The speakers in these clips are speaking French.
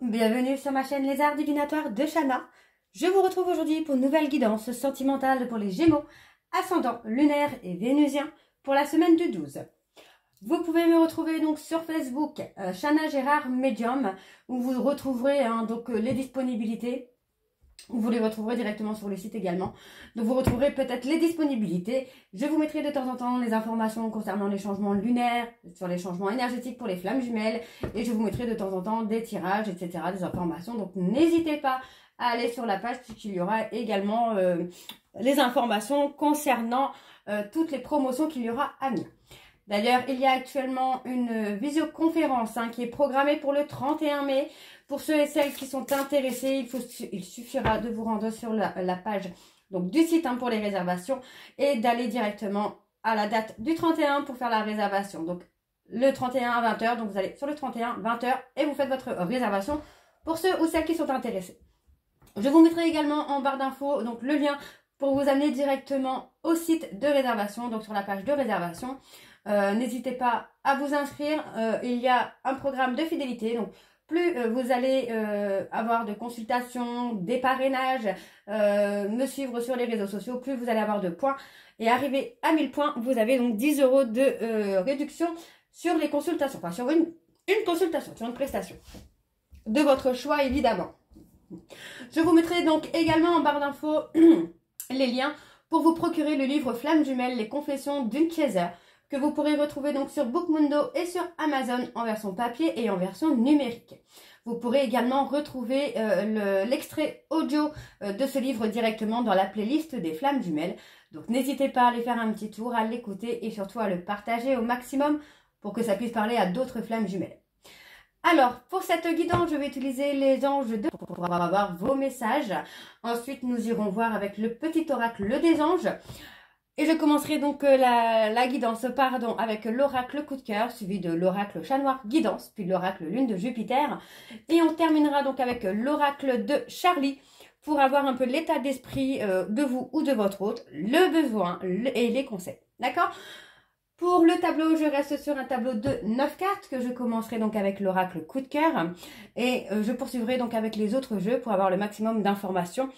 bienvenue sur ma chaîne Les Arts Divinatoires de Shana. Je vous retrouve aujourd'hui pour une nouvelle guidance sentimentale pour les Gémeaux, ascendant lunaire et vénusien pour la semaine du 12. Vous pouvez me retrouver donc sur Facebook, Shana Gérard Medium, où vous retrouverez les disponibilités. Vous les retrouverez directement sur le site également. Donc vous retrouverez peut-être les disponibilités. Je vous mettrai de temps en temps les informations concernant les changements lunaires, sur les changements énergétiques pour les flammes jumelles. Et je vous mettrai de temps en temps des tirages, etc. des informations. Donc n'hésitez pas à aller sur la page puisqu'il y aura également les informations concernant toutes les promotions qu'il y aura à venir. D'ailleurs, il y a actuellement une visioconférence qui est programmée pour le 31 mai. Pour ceux et celles qui sont intéressés, il suffira de vous rendre sur la page donc, du site pour les réservations et d'aller directement à la date du 31 pour faire la réservation. Donc, le 31 à 20 h, donc vous allez sur le 31, 20 h et vous faites votre réservation pour ceux ou celles qui sont intéressés. Je vous mettrai également en barre d'infos donc le lien pour vous amener directement au site de réservation, donc sur la page de réservation. N'hésitez pas à vous inscrire, il y a un programme de fidélité, donc plus vous allez avoir de consultations, des parrainages, me suivre sur les réseaux sociaux, plus vous allez avoir de points. Et arrivé à 1000 points, vous avez donc 10 € de réduction sur les consultations, enfin sur une consultation, sur une prestation. De votre choix évidemment. Je vous mettrai donc également en barre d'infos les liens pour vous procurer le livre Flammes Jumelles, les confessions d'une chaser, que vous pourrez retrouver donc sur Bookmundo et sur Amazon en version papier et en version numérique. Vous pourrez également retrouver l'extrait audio de ce livre directement dans la playlist des Flammes Jumelles. Donc n'hésitez pas à aller faire un petit tour, à l'écouter et surtout à le partager au maximum pour que ça puisse parler à d'autres Flammes Jumelles. Alors, pour cette guidance, je vais utiliser les anges pour avoir vos messages. Ensuite, nous irons voir avec le petit oracle des anges. Et je commencerai donc la guidance avec l'oracle coup de cœur, suivi de l'oracle chat noir guidance, puis l'oracle lune de Jupiter. Et on terminera donc avec l'oracle de Charlie pour avoir un peu l'état d'esprit de vous ou de votre hôte, le besoin et les conseils. D'accord ? Pour le tableau, je reste sur un tableau de 9 cartes que je commencerai donc avec l'oracle coup de cœur. Et je poursuivrai donc avec les autres jeux pour avoir le maximum d'informations.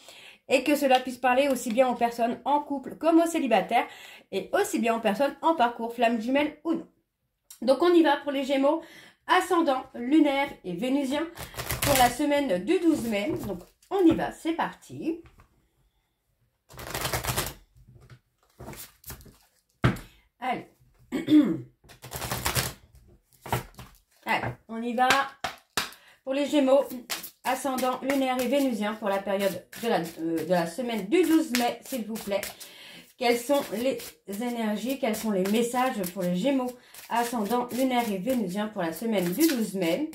Et que cela puisse parler aussi bien aux personnes en couple comme aux célibataires et aussi bien aux personnes en parcours flamme jumelle ou non. Donc on y va pour les Gémeaux, ascendant, lunaire et vénusien pour la semaine du 12 mai. Donc on y va, c'est parti. Allez. Allez, on y va pour les Gémeaux. Ascendant, lunaire et vénusien pour la période de la semaine du 12 mai, s'il vous plaît. Quelles sont les énergies, quels sont les messages pour les Gémeaux, ascendant, lunaire et vénusien pour la semaine du 12 mai.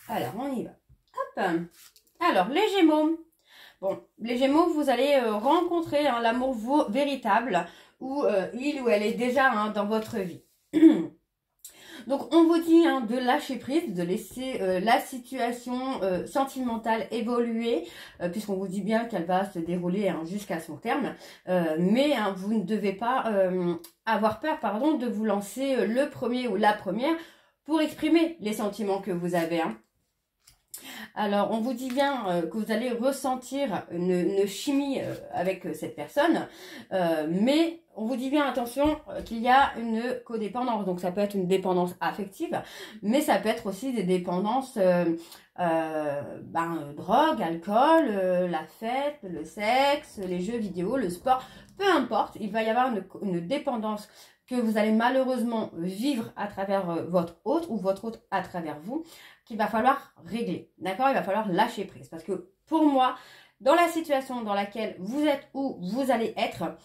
Alors, on y va. Hop. Alors, les Gémeaux. Bon, les Gémeaux, vous allez rencontrer l'amour véritable où il ou elle est déjà dans votre vie. Donc, on vous dit de lâcher prise, de laisser la situation sentimentale évoluer, puisqu'on vous dit bien qu'elle va se dérouler jusqu'à son terme. Mais vous ne devez pas avoir peur, de vous lancer le premier ou la première pour exprimer les sentiments que vous avez. Alors, on vous dit bien que vous allez ressentir une chimie avec cette personne, mais on vous dit bien, attention, qu'il y a une codépendance. Donc, ça peut être une dépendance affective, mais ça peut être aussi des dépendances drogue, alcool, la fête, le sexe, les jeux vidéo, le sport, peu importe. Il va y avoir une dépendance que vous allez malheureusement vivre à travers votre hôte ou votre hôte à travers vous, qu'il va falloir régler, d'accord? Il va falloir lâcher prise parce que pour moi, dans la situation dans laquelle vous êtes ou vous allez être,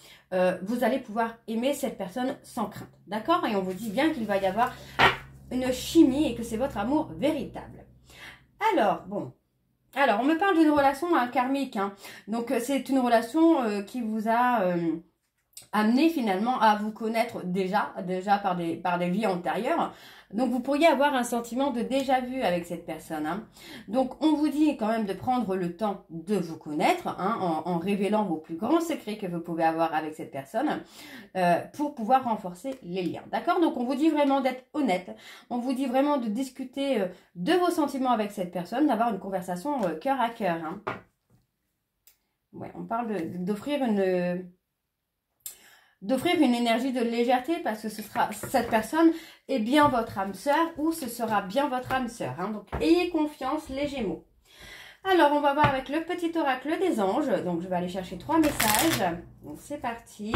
vous allez pouvoir aimer cette personne sans crainte, d'accord? Et on vous dit bien qu'il va y avoir une chimie et que c'est votre amour véritable. Alors, bon, on me parle d'une relation karmique, donc c'est une relation qui vous a amené finalement à vous connaître déjà par des vies antérieures. Donc vous pourriez avoir un sentiment de déjà vu avec cette personne. Hein. Donc on vous dit quand même de prendre le temps de vous connaître en révélant vos plus grands secrets que vous pouvez avoir avec cette personne pour pouvoir renforcer les liens. D'accord? Donc on vous dit vraiment d'être honnête. On vous dit vraiment de discuter de vos sentiments avec cette personne, d'avoir une conversation cœur à cœur. Hein. Ouais, on parle d'offrir une énergie de légèreté parce que ce sera cette personne est bien votre âme sœur ou ce sera bien votre âme sœur. Hein. Donc, ayez confiance les Gémeaux. Alors, on va voir avec le petit oracle des anges. Donc, je vais aller chercher 3 messages. Donc, c'est parti.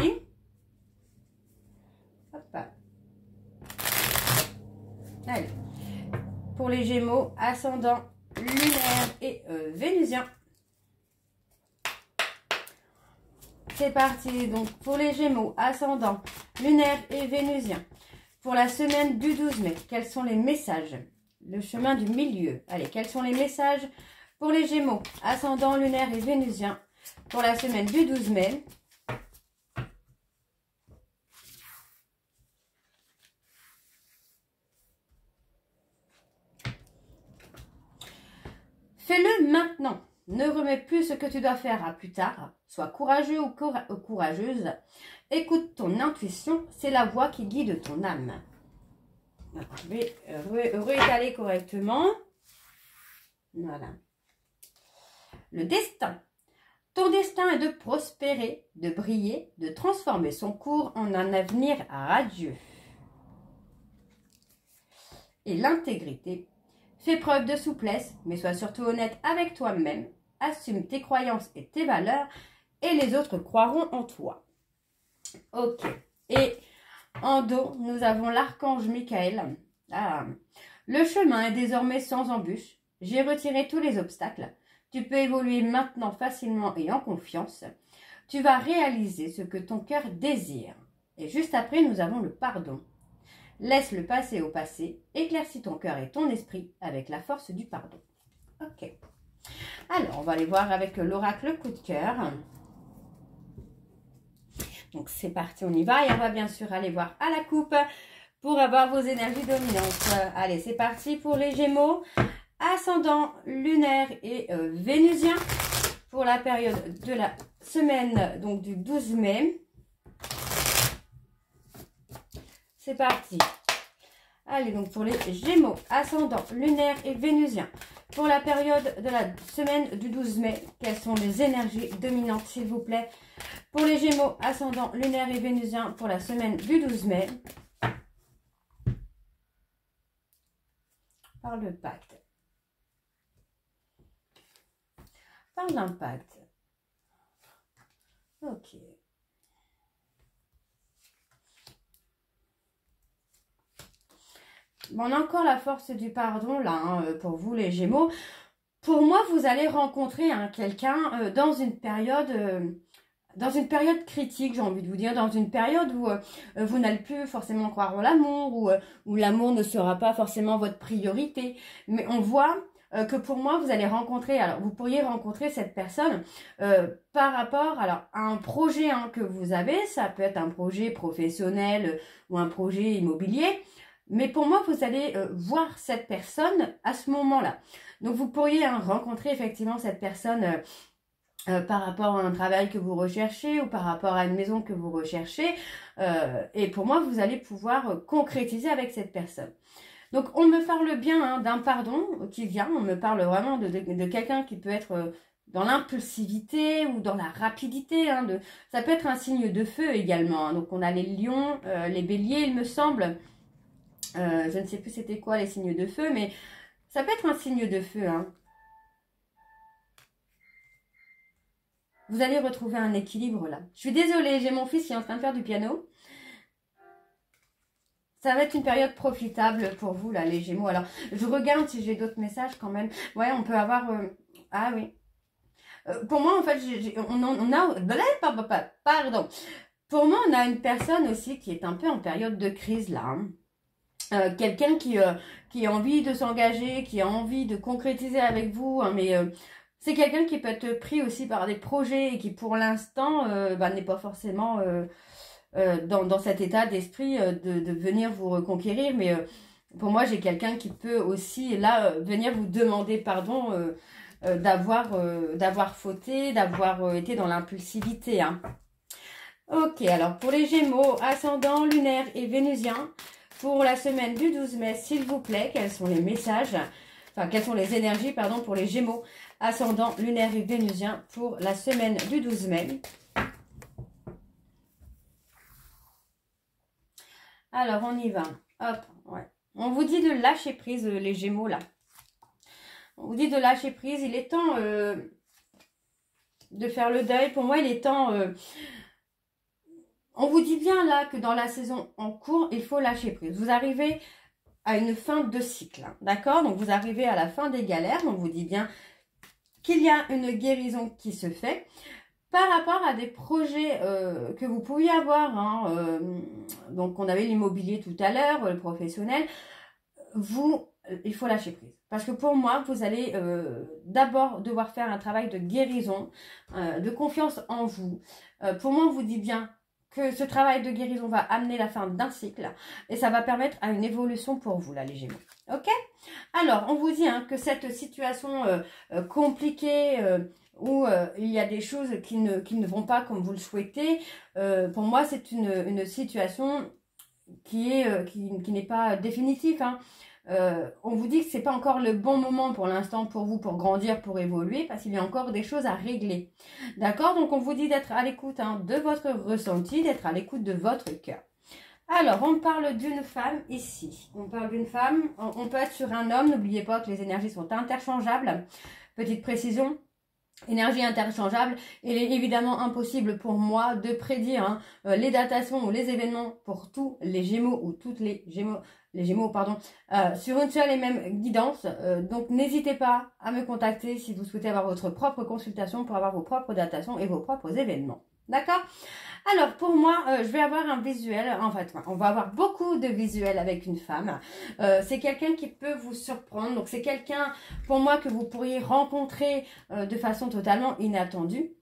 Hop. Allez. Pour les Gémeaux, ascendant, lunaire et vénusien. C'est parti, donc pour les Gémeaux, ascendant, lunaire et vénusien. Pour la semaine du 12 mai, quels sont les messages? Le chemin du milieu. Allez, quels sont les messages pour les Gémeaux, ascendant, lunaire et vénusien pour la semaine du 12 mai? Fais-le maintenant. Ne remets plus ce que tu dois faire à plus tard. Sois courageux ou courageuse. Écoute ton intuition, c'est la voix qui guide ton âme. Je vais réétaler correctement. Voilà. Le destin. Ton destin est de prospérer, de briller, de transformer son cours en un avenir radieux. Et l'intégrité. Fais preuve de souplesse, mais sois surtout honnête avec toi-même. Assume tes croyances et tes valeurs et les autres croiront en toi. Ok. Et en dos, nous avons l'archange Michael. Ah. Le chemin est désormais sans embûche. J'ai retiré tous les obstacles. Tu peux évoluer maintenant facilement et en confiance. Tu vas réaliser ce que ton cœur désire. Et juste après, nous avons le pardon. Laisse le passé au passé. Éclaircis ton cœur et ton esprit avec la force du pardon. Ok. Alors, on va aller voir avec l'oracle coup de cœur. Donc, c'est parti, on y va. Et on va bien sûr aller voir à la coupe pour avoir vos énergies dominantes. Allez, c'est parti pour les Gémeaux. Ascendant, lunaire et vénusien. Pour la période de la semaine donc du 12 mai. C'est parti. Allez, donc pour les Gémeaux, ascendant, lunaire et vénusien. Pour la période de la semaine du 12 mai, quelles sont les énergies dominantes, s'il vous plaît? Pour les Gémeaux, ascendant, lunaire et vénusien, pour la semaine du 12 mai. Par le pacte. Par l'impact. Ok. Bon, on a encore la force du pardon là pour vous les Gémeaux. Pour moi, vous allez rencontrer quelqu'un dans une période critique, j'ai envie de vous dire, dans une période où vous n'allez plus forcément croire en l'amour, où l'amour ne sera pas forcément votre priorité. Mais on voit que pour moi, vous allez rencontrer, alors vous pourriez rencontrer cette personne par rapport à un projet que vous avez. Ça peut être un projet professionnel ou un projet immobilier. Mais pour moi, vous allez voir cette personne à ce moment-là. Donc, vous pourriez rencontrer effectivement cette personne par rapport à un travail que vous recherchez ou par rapport à une maison que vous recherchez. Et pour moi, vous allez pouvoir concrétiser avec cette personne. Donc, on me parle bien d'un pardon qui vient. On me parle vraiment de quelqu'un qui peut être dans l'impulsivité ou dans la rapidité. Ça peut être un signe de feu également. Donc, on a les lions, les béliers, il me semble. Je ne sais plus c'était quoi les signes de feu, mais ça peut être un signe de feu. Vous allez retrouver un équilibre là. Je suis désolée, j'ai mon fils qui est en train de faire du piano. Ça va être une période profitable pour vous là, les Gémeaux. Alors, je regarde si j'ai d'autres messages quand même. Ouais, on peut avoir... Ah oui. Pour moi, en fait, on a... Pardon. Pour moi, on a une personne aussi qui est un peu en période de crise là. Quelqu'un qui a envie de s'engager, qui a envie de concrétiser avec vous, mais C'est quelqu'un qui peut être pris aussi par des projets et qui pour l'instant n'est pas forcément dans cet état d'esprit de venir vous reconquérir. Mais pour moi, j'ai quelqu'un qui peut aussi là venir vous demander pardon d'avoir fauté, d'avoir été dans l'impulsivité. Hein. Ok, alors pour les Gémeaux, ascendant, lunaire et vénusien, pour la semaine du 12 mai, s'il vous plaît, quels sont les messages, enfin quelles sont les énergies, pardon, pour les Gémeaux, ascendant, lunaire et vénusien, pour la semaine du 12 mai. Alors, on y va. Hop, ouais. On vous dit de lâcher prise, les Gémeaux, là. On vous dit de lâcher prise. Il est temps de faire le deuil. Pour moi, il est temps... on vous dit bien, là, que dans la saison en cours, il faut lâcher prise. Vous arrivez à une fin de cycle, hein, d'accord? Donc, vous arrivez à la fin des galères. On vous dit bien qu'il y a une guérison qui se fait. Par rapport à des projets que vous pouviez avoir, hein, donc on avait l'immobilier tout à l'heure, le professionnel, il faut lâcher prise. Parce que pour moi, vous allez d'abord devoir faire un travail de guérison, de confiance en vous. Pour moi, on vous dit bien que ce travail de guérison va amener la fin d'un cycle et ça va permettre à une évolution pour vous, là, les Gémeaux. Ok? Alors, on vous dit hein, que cette situation compliquée... où il y a des choses qui ne vont pas comme vous le souhaitez. Pour moi, c'est une situation qui n'est pas définitive. Hein. On vous dit que c'est pas encore le bon moment pour l'instant pour vous, pour grandir, pour évoluer, parce qu'il y a encore des choses à régler. D'accord? Donc, on vous dit d'être à l'écoute hein, de votre ressenti, d'être à l'écoute de votre cœur. Alors, on parle d'une femme ici. On parle d'une femme, on peut être sur un homme. N'oubliez pas que les énergies sont interchangeables. Petite précision. Énergie interchangeable, il est évidemment impossible pour moi de prédire hein, les datations ou les événements pour tous les Gémeaux ou toutes les Gémeaux pardon, sur une seule et même guidance. Donc n'hésitez pas à me contacter si vous souhaitez avoir votre propre consultation pour avoir vos propres datations et vos propres événements. D'accord? Alors, pour moi, je vais avoir un visuel. En fait, on va avoir beaucoup de visuels avec une femme. C'est quelqu'un qui peut vous surprendre. Donc, c'est quelqu'un, pour moi, que vous pourriez rencontrer de façon totalement inattendue.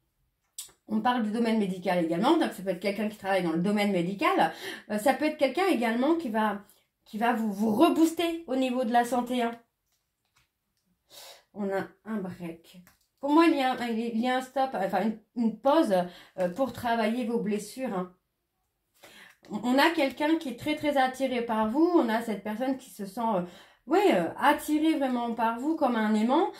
On parle du domaine médical également. Donc, ça peut être quelqu'un qui travaille dans le domaine médical. Ça peut être quelqu'un également qui va vous rebooster au niveau de la santé. Hein. On a un break. Pour moi, il y a un stop, enfin une pause pour travailler vos blessures. Hein. On a quelqu'un qui est très très attiré par vous. On a cette personne qui se sent attirée vraiment par vous comme un aimant,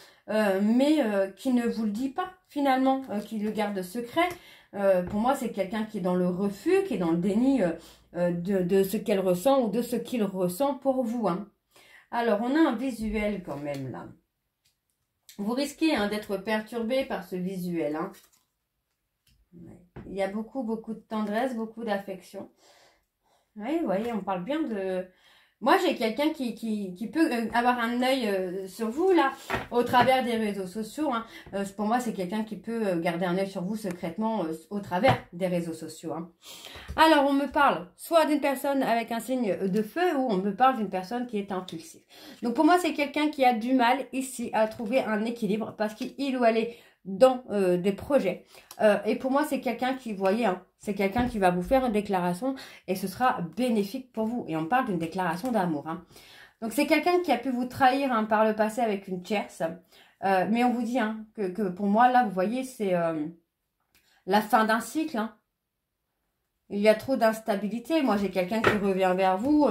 mais qui ne vous le dit pas finalement, qui le garde secret. Pour moi, c'est quelqu'un qui est dans le refus, qui est dans le déni de ce qu'elle ressent ou de ce qu'il ressent pour vous. Hein. Alors, on a un visuel quand même là. Vous risquez hein, d'être perturbé par ce visuel. Hein. Il y a beaucoup de tendresse, beaucoup d'affection. Oui, vous voyez, on parle bien de... Moi, j'ai quelqu'un qui peut avoir un œil sur vous, là, au travers des réseaux sociaux. Hein. Pour moi, c'est quelqu'un qui peut garder un œil sur vous secrètement au travers des réseaux sociaux. Hein. Alors, on me parle soit d'une personne avec un signe de feu ou on me parle d'une personne qui est impulsive. Donc, pour moi, c'est quelqu'un qui a du mal ici à trouver un équilibre parce qu'il ou elle est dans des projets. Et pour moi, c'est quelqu'un qui, vous voyez, hein, c'est quelqu'un qui va vous faire une déclaration et ce sera bénéfique pour vous. Et on parle d'une déclaration d'amour. Hein. Donc, c'est quelqu'un qui a pu vous trahir hein, par le passé avec une tierce. Mais on vous dit hein, que pour moi, là, vous voyez, c'est la fin d'un cycle. Hein. Il y a trop d'instabilité. Moi, j'ai quelqu'un qui revient vers vous.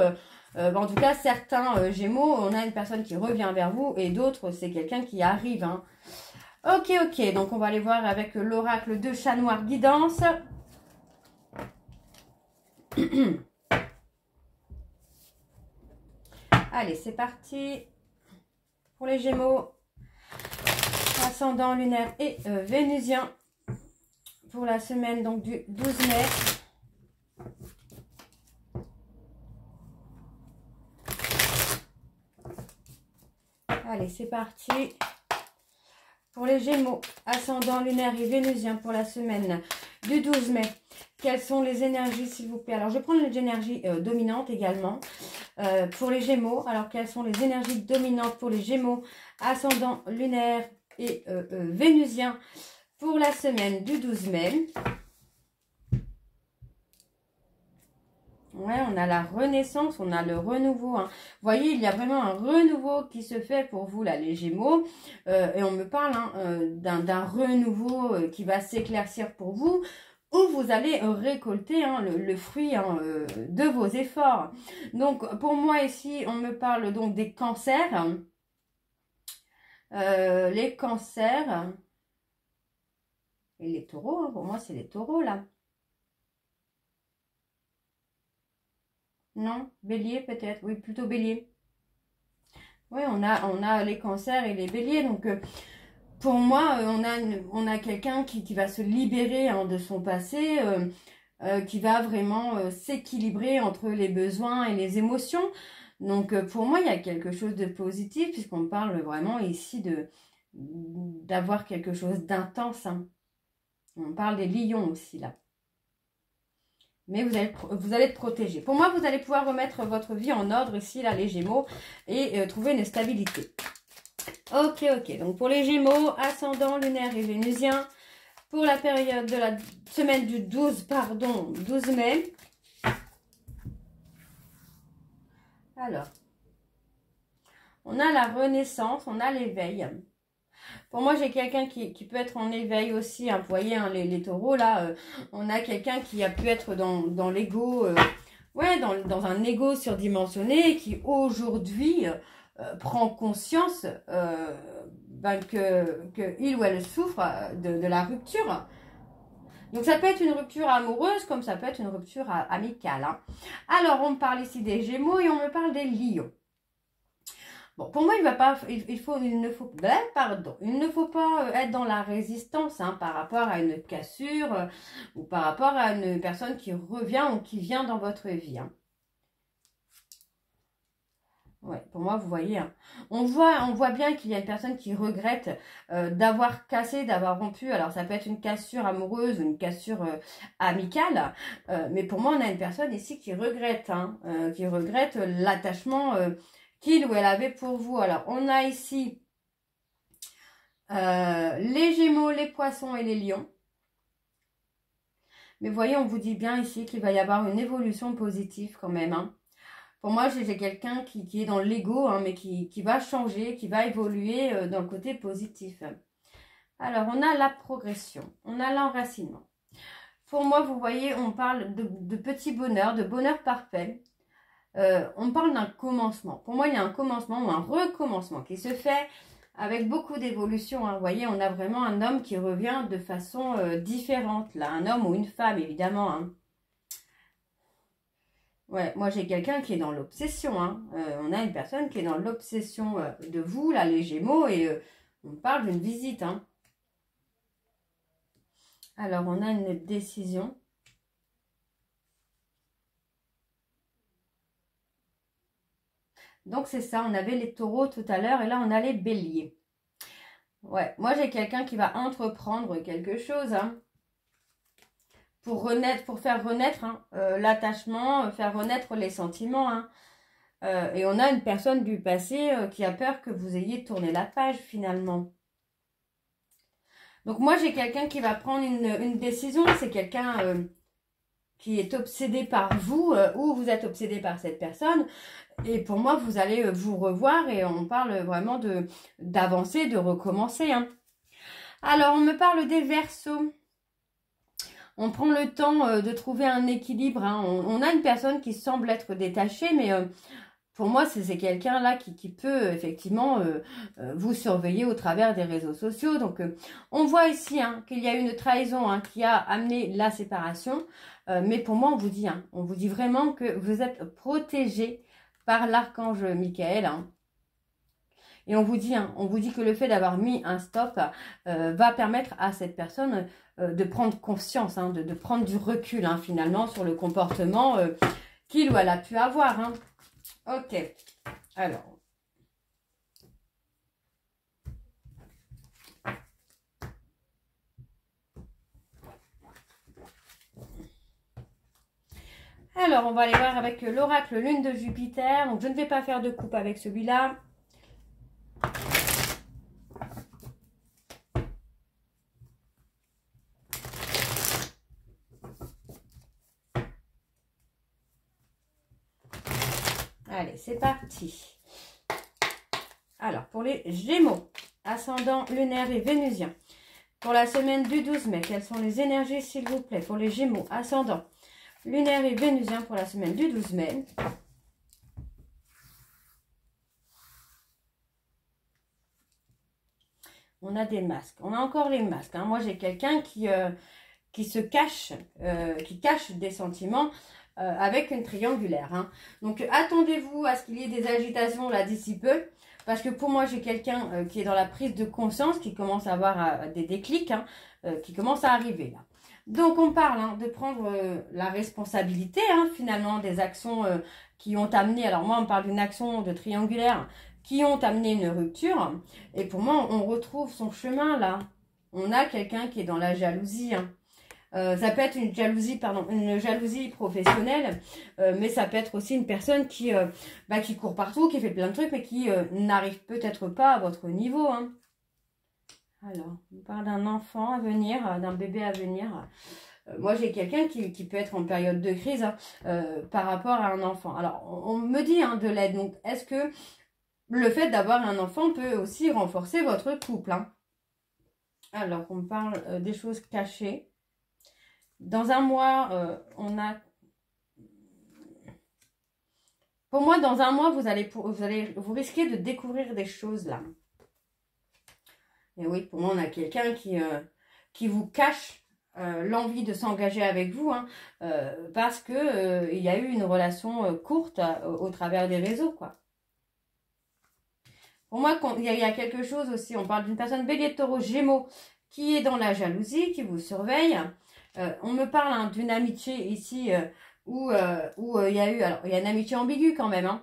En tout cas, certains Gémeaux, on a une personne qui revient vers vous et d'autres, c'est quelqu'un qui arrive. Hein. Ok, donc on va aller voir avec l'oracle de Chat Noir Guidance. Allez, c'est parti pour les Gémeaux, ascendant lunaire et vénusien pour la semaine donc du 12 mai. Allez, c'est parti pour les Gémeaux, ascendant lunaire et vénusien pour la semaine du 12 mai. Quelles sont les énergies, s'il vous plaît? Alors, je vais prendre les énergies dominantes également pour les Gémeaux. Alors, quelles sont les énergies dominantes pour les Gémeaux, ascendant lunaire et Vénusien pour la semaine du 12 mai. Ouais, on a la renaissance, on a le renouveau. Hein. Vous voyez, il y a vraiment un renouveau qui se fait pour vous, là, les Gémeaux. Et on me parle d'un renouveau qui va s'éclaircir pour vous, où vous allez récolter le fruit de vos efforts. Donc, pour moi, ici, on me parle donc des cancers. Les cancers. Et les taureaux, hein, pour moi, c'est les taureaux, là. Non, bélier peut-être, oui, plutôt bélier. Oui, on a les cancers et les béliers, donc pour moi, on a quelqu'un qui va se libérer de son passé, qui va vraiment s'équilibrer entre les besoins et les émotions. Donc pour moi, il y a quelque chose de positif, puisqu'on parle vraiment ici d'avoir quelque chose d'intense. Hein. On parle des lions aussi, là. Mais vous allez être protégé. Pour moi, vous allez pouvoir remettre votre vie en ordre ici, là, les Gémeaux, et trouver une stabilité. Ok, ok. Donc, pour les Gémeaux, ascendant, lunaire et vénusien, pour la période de la semaine du 12 mai. Alors, on a la renaissance, on a l'éveil. Pour moi, j'ai quelqu'un qui peut être en éveil aussi. Hein. Vous voyez, hein, les taureaux, là, on a quelqu'un qui a pu être dans l'ego, ouais, dans un ego surdimensionné, qui aujourd'hui prend conscience que il ou elle souffre de la rupture. Donc, ça peut être une rupture amoureuse, comme ça peut être une rupture amicale. Hein. Alors, on me parle ici des Gémeaux et on me parle des Lions. Bon, pour moi, il ne faut pas être dans la résistance par rapport à une cassure ou par rapport à une personne qui revient ou qui vient dans votre vie. Hein. Ouais, pour moi, vous voyez, hein. On voit bien qu'il y a une personne qui regrette d'avoir cassé, d'avoir rompu. Alors, ça peut être une cassure amoureuse ou une cassure amicale. Mais pour moi, on a une personne ici qui regrette l'attachement qu'il ou elle avait pour vous. Alors, on a ici les Gémeaux, les Poissons et les Lions. Mais vous voyez, on vous dit bien ici qu'il va y avoir une évolution positive quand même. Hein. Pour moi, j'ai quelqu'un qui est dans l'ego, mais qui va changer, qui va évoluer dans le côté positif. Alors, on a la progression, on a l'enracinement. Pour moi, vous voyez, on parle de petit bonheur, de bonheur parfait. On parle d'un commencement. Pour moi, il y a un commencement ou un recommencement qui se fait avec beaucoup d'évolution. Hein. Vous voyez, on a vraiment un homme qui revient de façon différente. Là, un homme ou une femme, évidemment. Hein. Ouais, moi, j'ai quelqu'un qui est dans l'obsession. Hein. On a une personne qui est dans l'obsession de vous, là, les Gémeaux, et on parle d'une visite. Hein. Alors, on a une décision. Donc, c'est ça. On avait les taureaux tout à l'heure et là, on a les béliers. Ouais, moi, j'ai quelqu'un qui va entreprendre quelque chose pour faire renaître l'attachement, faire renaître les sentiments. Hein. Et on a une personne du passé qui a peur que vous ayez tourné la page finalement. Donc, moi, j'ai quelqu'un qui va prendre une décision. C'est quelqu'un qui est obsédé par vous ou vous êtes obsédé par cette personne. Et pour moi, vous allez vous revoir et on parle vraiment d'avancer, de recommencer. Hein. Alors, on me parle des Verseaux. On prend le temps de trouver un équilibre. Hein. On a une personne qui semble être détachée, mais pour moi, c'est quelqu'un là qui peut effectivement vous surveiller au travers des réseaux sociaux. Donc, on voit ici qu'il y a une trahison qui a amené la séparation. Mais pour moi, on vous dit vraiment que vous êtes protégé par l'archange Michael. Hein. Et on vous dit que le fait d'avoir mis un stop va permettre à cette personne de prendre conscience, de prendre du recul finalement sur le comportement qu'il ou elle a pu avoir. Hein. Ok, alors. Alors, on va aller voir avec l'oracle Lune de Jupiter. Donc, je ne vais pas faire de coupe avec celui-là. c'est parti. Alors, pour les Gémeaux, ascendant lunaire et vénusien, pour la semaine du 12 mai, quelles sont les énergies, s'il vous plaît, pour les Gémeaux, ascendant lunaire et vénusien pour la semaine du 12 mai. On a des masques. On a encore les masques. Hein. Moi, j'ai quelqu'un qui se cache, qui cache des sentiments avec une triangulaire. Hein. Donc, attendez-vous à ce qu'il y ait des agitations là d'ici peu. Parce que pour moi, j'ai quelqu'un qui est dans la prise de conscience, qui commence à avoir des déclics, hein, qui commence à arriver là. Donc, on parle hein, de prendre la responsabilité, hein, finalement, des actions qui ont amené... Alors, moi, on parle d'une action de triangulaire qui ont amené une rupture. Et pour moi, on retrouve son chemin là. On a quelqu'un qui est dans la jalousie. Hein. Ça peut être une jalousie, pardon, une jalousie professionnelle, mais ça peut être aussi une personne qui court partout, qui fait plein de trucs, mais qui n'arrive peut-être pas à votre niveau. Hein. Alors, on parle d'un enfant à venir, d'un bébé à venir. Moi, j'ai quelqu'un qui peut être en période de crise hein, par rapport à un enfant. Alors, on me dit hein, de l'aide. Donc, est-ce que le fait d'avoir un enfant peut aussi renforcer votre couple hein. Alors, on parle des choses cachées. Dans un mois, on a... Pour moi, dans un mois, vous risquez de découvrir des choses là. Et oui, pour moi, on a quelqu'un qui vous cache l'envie de s'engager avec vous, hein, parce que il y a eu une relation courte au travers des réseaux, quoi. Pour moi, il y a quelque chose aussi, on parle d'une personne bélier, taureau, gémeaux, qui est dans la jalousie, qui vous surveille. On me parle hein, d'une amitié ici où il y a eu... Alors, il y a une amitié ambiguë quand même. Hein.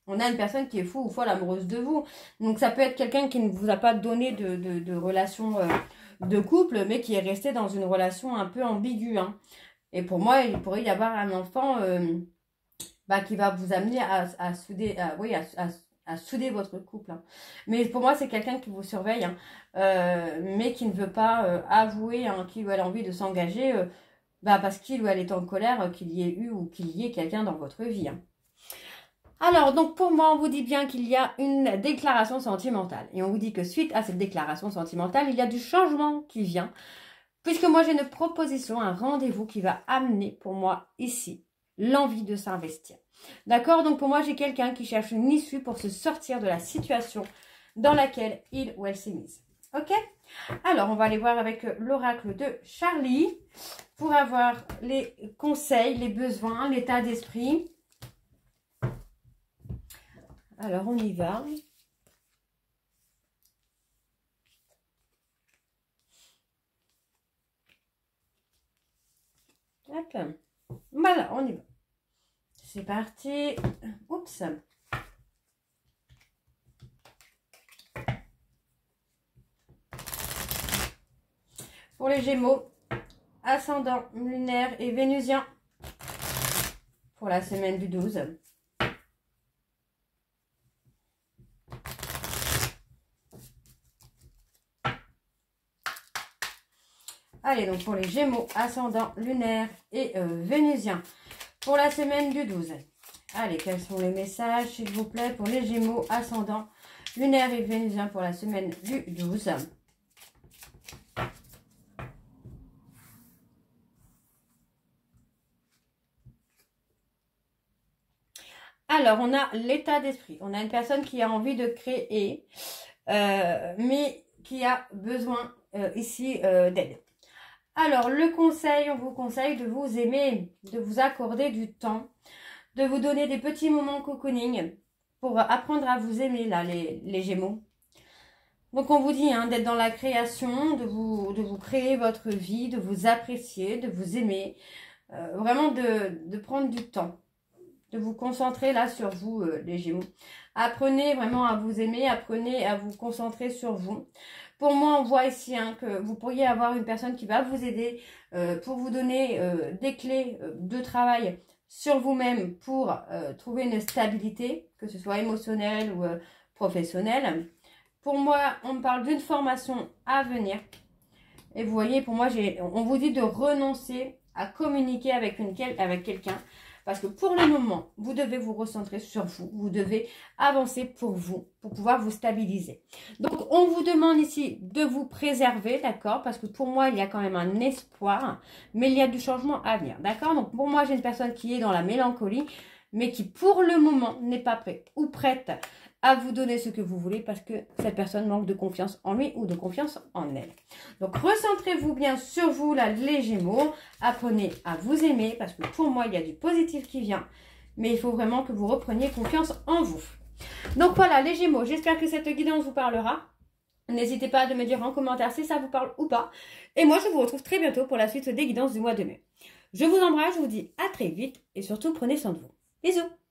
On a une personne qui est fou ou folle amoureuse de vous. Donc, ça peut être quelqu'un qui ne vous a pas donné de relation de couple, mais qui est resté dans une relation un peu ambiguë. Hein. Et pour moi, il pourrait y avoir un enfant qui va vous amener à souder... à souder votre couple. Hein. Mais pour moi, c'est quelqu'un qui vous surveille, hein, mais qui ne veut pas avouer hein, qu'il ou elle a envie de s'engager parce qu'il ou elle est en colère qu'il y ait eu ou qu'il y ait quelqu'un dans votre vie. Hein. Alors, donc pour moi, on vous dit bien qu'il y a une déclaration sentimentale. Et on vous dit que suite à cette déclaration sentimentale, il y a du changement qui vient. Puisque moi, j'ai une proposition, un rendez-vous qui va amener pour moi ici l'envie de s'investir. D'accord? Donc pour moi, j'ai quelqu'un qui cherche une issue pour se sortir de la situation dans laquelle il ou elle s'est mise. Ok? Alors, on va aller voir avec l'oracle de Charlie pour avoir les conseils, les besoins, l'état d'esprit. Alors, on y va. Hop. Voilà, on y va. C'est parti. Oups. Pour les Gémeaux, ascendant lunaire et vénusien pour la semaine du 12. Allez, donc pour les Gémeaux, ascendant lunaire et vénusien pour la semaine du 12. Allez, quels sont les messages, s'il vous plaît, pour les Gémeaux, ascendant lunaire et vénusien pour la semaine du 12. Alors, on a l'état d'esprit. On a une personne qui a envie de créer, mais qui a besoin ici d'aide. Alors, le conseil, on vous conseille de vous aimer, de vous accorder du temps, de vous donner des petits moments cocooning pour apprendre à vous aimer, là, les Gémeaux. Donc, on vous dit hein, d'être dans la création, de vous créer votre vie, de vous apprécier, de vous aimer, vraiment de prendre du temps, de vous concentrer là sur vous, les Gémeaux. Apprenez vraiment à vous aimer, apprenez à vous concentrer sur vous. Pour moi, on voit ici hein, que vous pourriez avoir une personne qui va vous aider pour vous donner des clés de travail sur vous-même pour trouver une stabilité, que ce soit émotionnelle ou professionnelle. Pour moi, on me parle d'une formation à venir. Et vous voyez, pour moi, on vous dit de renoncer à communiquer avec quelqu'un Parce que pour le moment, vous devez vous recentrer sur vous. Vous devez avancer pour vous, pour pouvoir vous stabiliser. Donc, on vous demande ici de vous préserver, d'accord? Parce que pour moi, il y a quand même un espoir, mais il y a du changement à venir, d'accord? Donc, pour moi, j'ai une personne qui est dans la mélancolie, mais qui, pour le moment, n'est pas prête ou prête à vous donner ce que vous voulez parce que cette personne manque de confiance en lui ou de confiance en elle. Donc, recentrez-vous bien sur vous, là, les Gémeaux. Apprenez à vous aimer parce que pour moi, il y a du positif qui vient. Mais il faut vraiment que vous repreniez confiance en vous. Donc, voilà, les Gémeaux. J'espère que cette guidance vous parlera. N'hésitez pas à me dire en commentaire si ça vous parle ou pas. Et moi, je vous retrouve très bientôt pour la suite des guidances du mois de mai. Je vous embrasse, je vous dis à très vite et surtout, prenez soin de vous. Bisous!